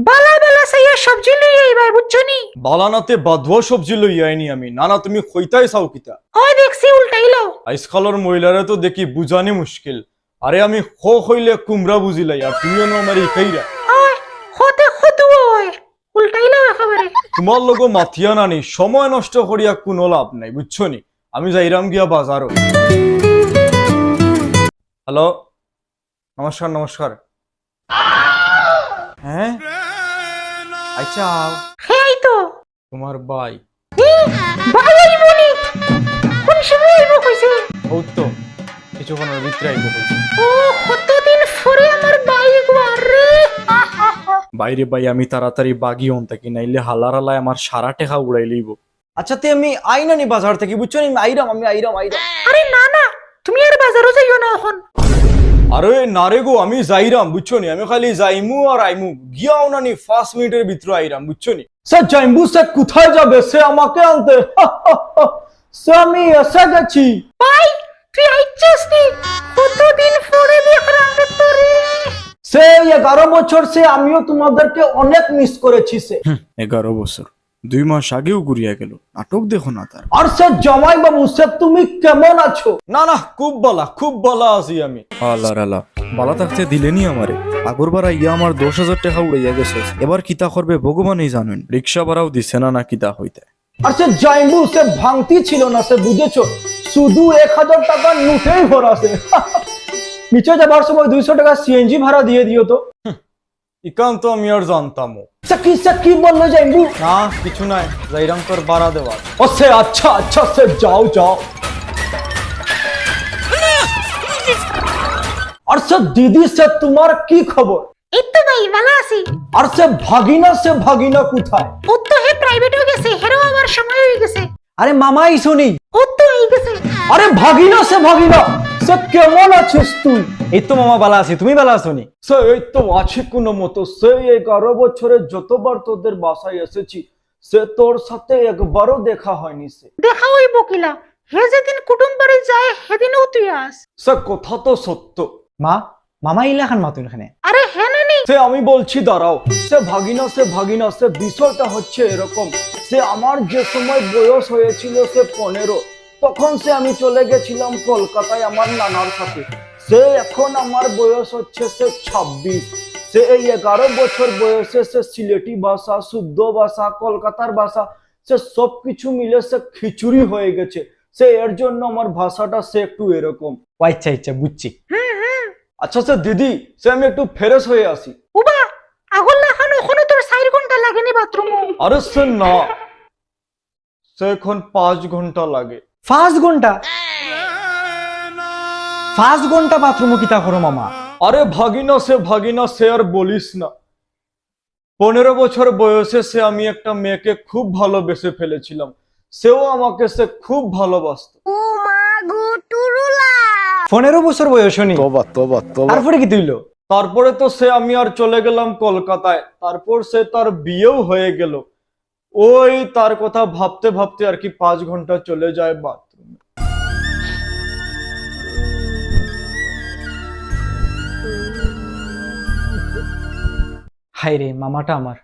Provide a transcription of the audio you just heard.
বালা বালা সাইয়া সবজি লই আইবাই বুঝছনি। বালানাতে বাধুয়া সবজি লই আইনি আমি। নানা তুমি খইতাই চাও কিতা? ওই দেখছি উল্টাইলো। আজকালর মহিলারে তো দেখি বুঝানি মুশকিল। আরে আমি হইলে কুমড়া বুঝিলাই আর তুমিও না আমার ইকাইরা। ওই হতে হতু ওই উল্টাইলো একেবারে। তোমার লোক মাথিয়া নানি সময় নষ্ট করিয়া কোনো লাভ নাই বুঝছনি। আমি যাইরাম গিয়া বাজারও। হ্যালো, নমস্কার নমস্কার। হ্যাঁ আচ্ছা হেই তো তোমার ভাই ভাই আইবনি কোন সময় আইব কইছে? ও তো কিছুক্ষণের ভিতরে আইব কইছে। ও কতদিন পরে আমার ভাই রে। বাইরে ভাই আমি তাড়াতাড়ি বাগি হন থাকি নাইলে হালার হালায় আমার সারা টেকা উড়াই লইব। আচ্ছা তে আমি আইনানি বাজার থেকে বুঝছো আমি আইরাম। আরে না না তুমি আর বাজারও যাইও না এখন। আরে না রে গো আমি যাইরাম বুঝছো নি। আমি খালি যাইমু আর আইমু গিয়াও নানি 5 মিনিটের ভিতরে আইরাম বুঝছো নি। স্যার যাইমু সে কোথায় যাবে সে আমাকে আনতে। সে আমি এসে গেছি। ভাই তুই আইছিস নি কতদিন পরে দেখলাম তোরে। সে 11 বছর সে আমিও তোমাদেরকে অনেক মিস করেছি। সে 11 বছর 2 মাস আগেও ঘুরিয়া গেল। নাটক দেখো না তার। আর সে জামাই বাবু সে তুমি কেমন আছো? না না খুব ভালো আছি আমি। আল্লাহ আল্লাহ বালা থাকতে দিলেনি আমারে। আগরবারা ইয়া আমার 10,000 টাকা উড়াইয়া গেছে। এবার কিতা করবে ভগবানই জানেন। রিক্সা ভাড়াও দিছে না কিতা হইতে। আর সে জাইম্বু সে ভাঙতি ছিল না সে বুঝেছো। শুধু 1000 টাকা নোটেই ভরা আছে। নিচে যাবার সময় 200 টাকা সিএনজি ভাড়া দিয়ে দিও তো। ইকান তো আমি আর জানতাম। কি বললো জাইম্বু? না কিছু নাই যাইরাম তোর ভাড়া দেওয়ার। ও সে আচ্ছা সে যাও। আর সে দিদি সে তোমার কি খবর? এই তো ভাই ভালো আছি। আর সে ভাগিনা কোথায়? ও তো হে প্রাইভেট হয়ে গেছে হেরো আমার সময় হয়ে গেছে। আরে মামাই শুনি। ও তো এই গেছে। আরে ভাগিনা সে কেমন আছিস তুই? এই তো মামা ভালো আছি, তুমি ভালো আছো নি? সে এই তো আছি কোনো মতো। সে 11 বছরে যতবার তোদের বাসায় এসেছি সে তোর সাথে একবারও দেখা হয়নি। সে দেখা হইব কিলা হে যেদিন কুটুম বাড়ি যায় সেদিনও তুই আস। সে কথা তো সত্য। মামা ইলাখান মা তুই এখানে। আরে হ্যাঁ নানি সে আমি বলছি দাঁড়াও। সে ভাগিনা সে বিষয়টা হচ্ছে এরকম। সে আমার যে সময় বয়স হয়েছিল সে 15 তখন সে আমি চলে গেছিলাম কলকাতায় আমার নানার সাথে। সে এখন আমার বয়স হচ্ছে সে 26। সে এই 11 বছর বয়সে সে সিলেটি ভাষা শুদ্ধ ভাষা কলকাতার ভাষা সে সবকিছু মিলে সে খিচুড়ি হয়ে গেছে। সে এর জন্য আমার ভাষাটা সে একটু এরকম। আচ্ছা বুঝছি। আচ্ছা স্যার দিদি সে আমি একটু ফ্রেশ হয়ে আসি। উবা আগল লাখানো ওখানে তোর 4 ঘন্টা লাগেনি বাথরুম। আরে সে না সে এখন 5 ঘন্টা লাগে। 5 ঘন্টা? 5 ঘন্টা বাথরুমে কিতা করো মামা? আরে ভাগিনা সে আর বলিস না। 15 বছর বয়সে সে আমি একটা মেয়েকে খুব ভালোবেসে ফেলেছিলাম। সেও আমাকে সে খুব ভালোবাসতো। ও মা গো টুরুলা 15 বছর বয়স হনি। তারপরে কি তুইলো? তারপরে তো সে আমি আর চলে গেলাম কলকাতায়। তারপর সে তার বিয়েও হয়ে গেল। ওই তার কথা ভাবতে ভাবতে আর কি 5 ঘন্টা চলে যায় বাথরুমে। হাই রে মামাটা আমার